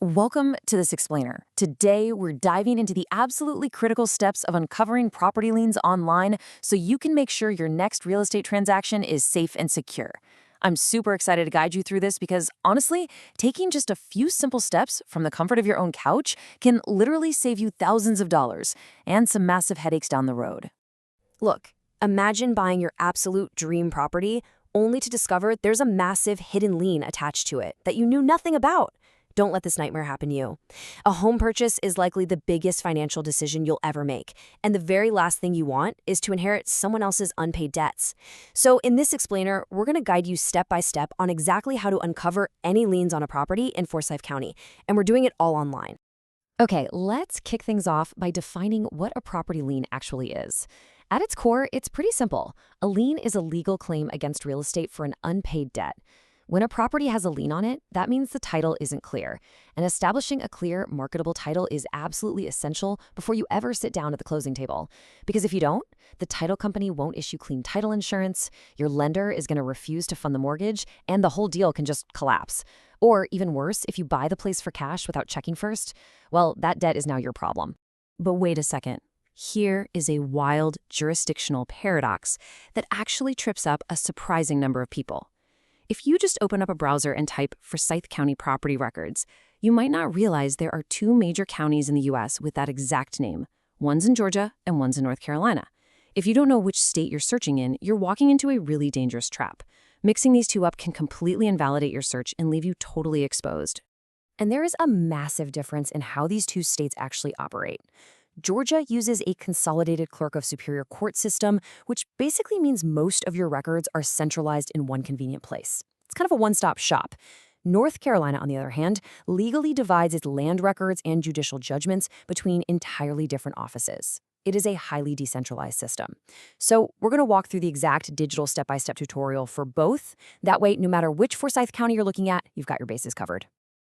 Welcome to this explainer. Today, we're diving into the absolutely critical steps of uncovering property liens online so you can make sure your next real estate transaction is safe and secure. I'm super excited to guide you through this because, honestly, taking just a few simple steps from the comfort of your own couch can literally save you thousands of dollars and some massive headaches down the road. Look, imagine buying your absolute dream property only to discover there's a massive hidden lien attached to it that you knew nothing about. Don't let this nightmare happen to you. A home purchase is likely the biggest financial decision you'll ever make, and the very last thing you want is to inherit someone else's unpaid debts. So in this explainer, we're going to guide you step by step on exactly how to uncover any liens on a property in Forsyth County, and we're doing it all online. Okay, let's kick things off by defining what a property lien actually is. At its core, it's pretty simple. A lien is a legal claim against real estate for an unpaid debt. When a property has a lien on it, that means the title isn't clear. And establishing a clear, marketable title is absolutely essential before you ever sit down at the closing table. Because if you don't, the title company won't issue clean title insurance, your lender is going to refuse to fund the mortgage, and the whole deal can just collapse. Or even worse, if you buy the place for cash without checking first, well, that debt is now your problem. But wait a second. Here is a wild jurisdictional paradox that actually trips up a surprising number of people. If you just open up a browser and type Forsyth County property records, you might not realize there are two major counties in the U.S. with that exact name. One's in Georgia and one's in North Carolina. If you don't know which state you're searching in, you're walking into a really dangerous trap. Mixing these two up can completely invalidate your search and leave you totally exposed. And there is a massive difference in how these two states actually operate. Georgia uses a consolidated clerk of superior court system, which basically means most of your records are centralized in one convenient place. It's kind of a one-stop shop. North Carolina, on the other hand, legally divides its land records and judicial judgments between entirely different offices. It is a highly decentralized system. So we're going to walk through the exact digital step-by-step tutorial for both. That way, no matter which Forsyth County you're looking at, you've got your bases covered.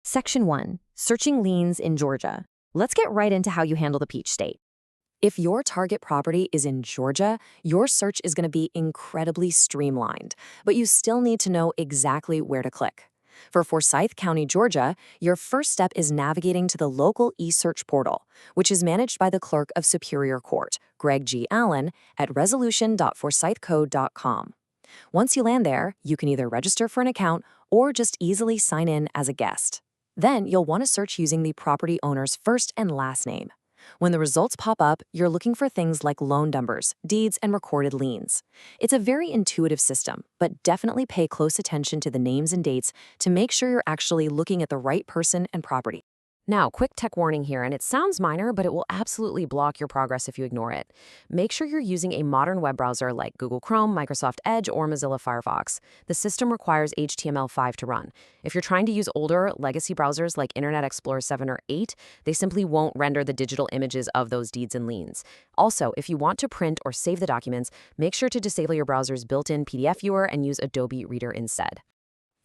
Section 1. Searching liens in Georgia. Let's get right into how you handle the Peach State. If your target property is in Georgia, your search is going to be incredibly streamlined, but you still need to know exactly where to click. For Forsyth County, Georgia, your first step is navigating to the local eSearch portal, which is managed by the Clerk of Superior Court, Greg G. Allen, at resolution.forsythcode.com. Once you land there, you can either register for an account or just easily sign in as a guest. Then you'll want to search using the property owner's first and last name. When the results pop up, you're looking for things like loan numbers, deeds, and recorded liens. It's a very intuitive system, but definitely pay close attention to the names and dates to make sure you're actually looking at the right person and property. Now, quick tech warning here, and it sounds minor, but it will absolutely block your progress if you ignore it. Make sure you're using a modern web browser like Google Chrome, Microsoft Edge, or Mozilla Firefox. The system requires HTML5 to run. If you're trying to use older, legacy browsers like Internet Explorer 7 or 8, they simply won't render the digital images of those deeds and liens. Also, if you want to print or save the documents, make sure to disable your browser's built-in PDF viewer and use Adobe Reader instead.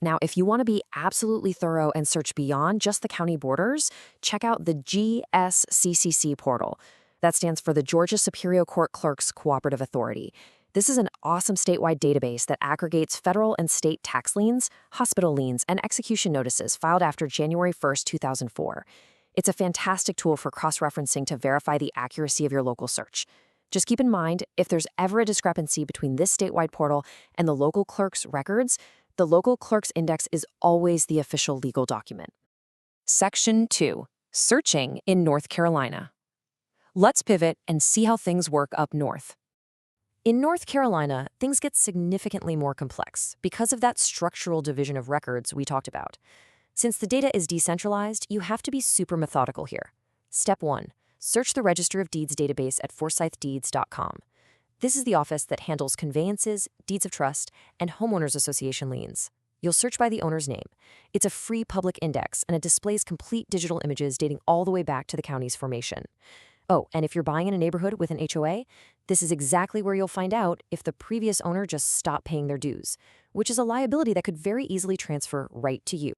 Now, if you want to be absolutely thorough and search beyond just the county borders, check out the GSCCC portal. That stands for the Georgia Superior Court Clerks Cooperative Authority. This is an awesome statewide database that aggregates federal and state tax liens, hospital liens, and execution notices filed after January 1st, 2004. It's a fantastic tool for cross-referencing to verify the accuracy of your local search. Just keep in mind, if there's ever a discrepancy between this statewide portal and the local clerk's records, the local clerk's index is always the official legal document. Section 2. Searching in North Carolina. Let's pivot and see how things work up north. In North Carolina, things get significantly more complex because of that structural division of records we talked about. Since the data is decentralized, you have to be super methodical here. Step 1. Search the Register of Deeds database at forsythdeeds.com. This is the office that handles conveyances, deeds of trust, and homeowners association liens. You'll search by the owner's name. It's a free public index, and it displays complete digital images dating all the way back to the county's formation. Oh, and if you're buying in a neighborhood with an HOA, this is exactly where you'll find out if the previous owner just stopped paying their dues, which is a liability that could very easily transfer right to you.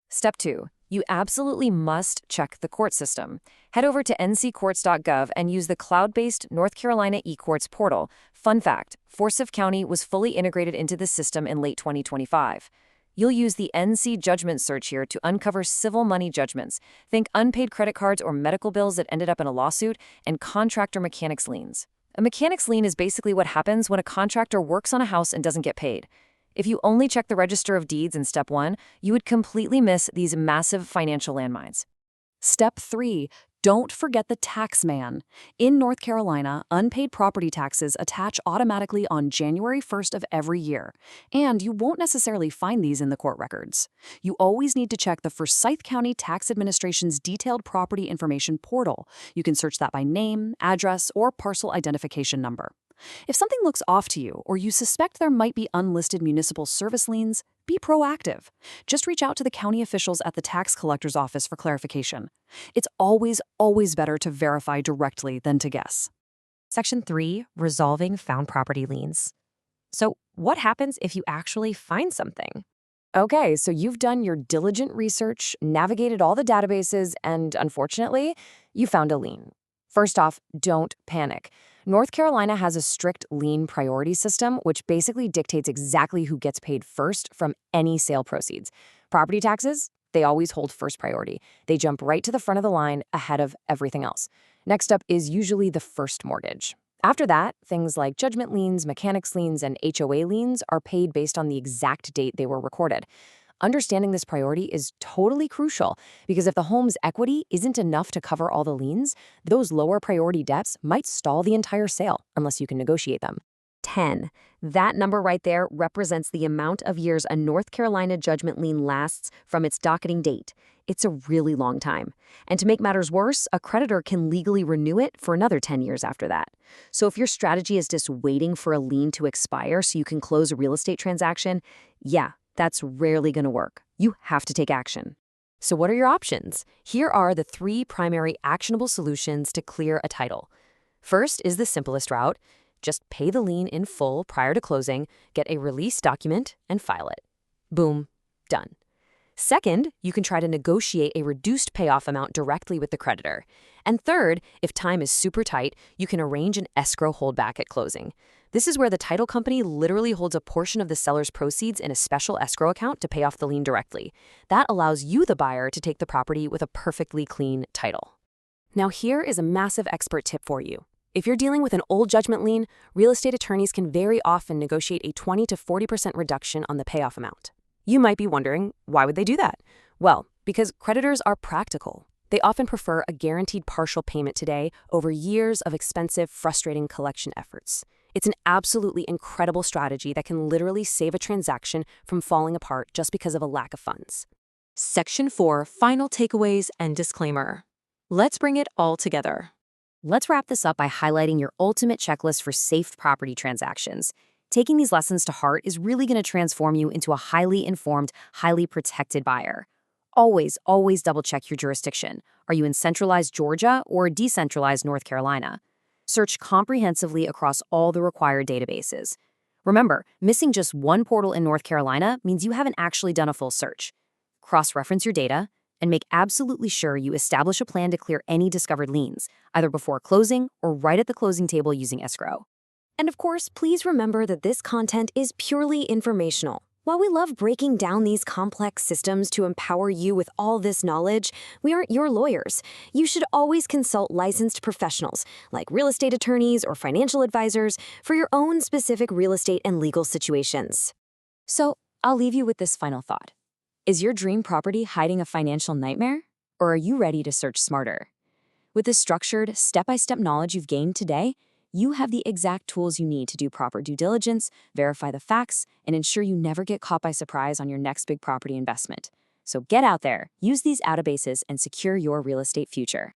Step 2. You absolutely must check the court system. Head over to nccourts.gov and use the cloud-based North Carolina eCourts portal. Fun fact, Forsyth County was fully integrated into the system in late 2025. You'll use the NC Judgment Search here to uncover civil money judgments. Think unpaid credit cards or medical bills that ended up in a lawsuit, and contractor mechanics liens. A mechanics lien is basically what happens when a contractor works on a house and doesn't get paid. If you only check the Register of Deeds in Step 1, you would completely miss these massive financial landmines. Step 3. Don't forget the tax man. In North Carolina, unpaid property taxes attach automatically on January 1st of every year, and you won't necessarily find these in the court records. You always need to check the Forsyth County Tax Administration's Detailed Property Information portal. You can search that by name, address, or parcel identification number. If something looks off to you, or you suspect there might be unlisted municipal service liens, be proactive. Just reach out to the county officials at the tax collector's office for clarification. It's always better to verify directly than to guess. Section 3. Resolving found property liens. So, what happens if you actually find something? Okay, so you've done your diligent research, navigated all the databases, and unfortunately, you found a lien. First off, don't panic. North Carolina has a strict lien priority system, which basically dictates exactly who gets paid first from any sale proceeds. Property taxes, they always hold first priority. They jump right to the front of the line ahead of everything else. Next up is usually the first mortgage. After that, things like judgment liens, mechanics liens, and HOA liens are paid based on the exact date they were recorded. Understanding this priority is totally crucial because if the home's equity isn't enough to cover all the liens, those lower priority debts might stall the entire sale unless you can negotiate them. 10. That number right there represents the amount of years a North Carolina judgment lien lasts from its docketing date. It's a really long time. And to make matters worse, a creditor can legally renew it for another 10 years after that. So if your strategy is just waiting for a lien to expire so you can close a real estate transaction, yeah, that's rarely going to work. You have to take action. So what are your options? Here are the 3 primary actionable solutions to clear a title. First is the simplest route. Just pay the lien in full prior to closing, get a release document, and file it. Boom, done. Second, you can try to negotiate a reduced payoff amount directly with the creditor. And third, if time is super tight, you can arrange an escrow holdback at closing. This is where the title company literally holds a portion of the seller's proceeds in a special escrow account to pay off the lien directly. That allows you, the buyer, to take the property with a perfectly clean title. Now here is a massive expert tip for you. If you're dealing with an old judgment lien, real estate attorneys can very often negotiate a 20 to 40% reduction on the payoff amount. You might be wondering, why would they do that? Well, because creditors are practical. They often prefer a guaranteed partial payment today over years of expensive, frustrating collection efforts. It's an absolutely incredible strategy that can literally save a transaction from falling apart just because of a lack of funds. Section 4. Final takeaways and disclaimer. Let's bring it all together. Let's wrap this up by highlighting your ultimate checklist for safe property transactions. Taking these lessons to heart is really going to transform you into a highly informed, highly protected buyer. Always double-check your jurisdiction. Are you in centralized Georgia or decentralized North Carolina? Search comprehensively across all the required databases. Remember, missing just one portal in North Carolina means you haven't actually done a full search. Cross-reference your data, and make absolutely sure you establish a plan to clear any discovered liens, either before closing or right at the closing table using escrow. And of course, please remember that this content is purely informational. While we love breaking down these complex systems to empower you with all this knowledge, we aren't your lawyers. You should always consult licensed professionals, like real estate attorneys or financial advisors, for your own specific real estate and legal situations. So, I'll leave you with this final thought. Is your dream property hiding a financial nightmare? Or are you ready to search smarter? With the structured, step-by-step knowledge you've gained today, you have the exact tools you need to do proper due diligence, verify the facts, and ensure you never get caught by surprise on your next big property investment. So get out there, use these databases, and secure your real estate future.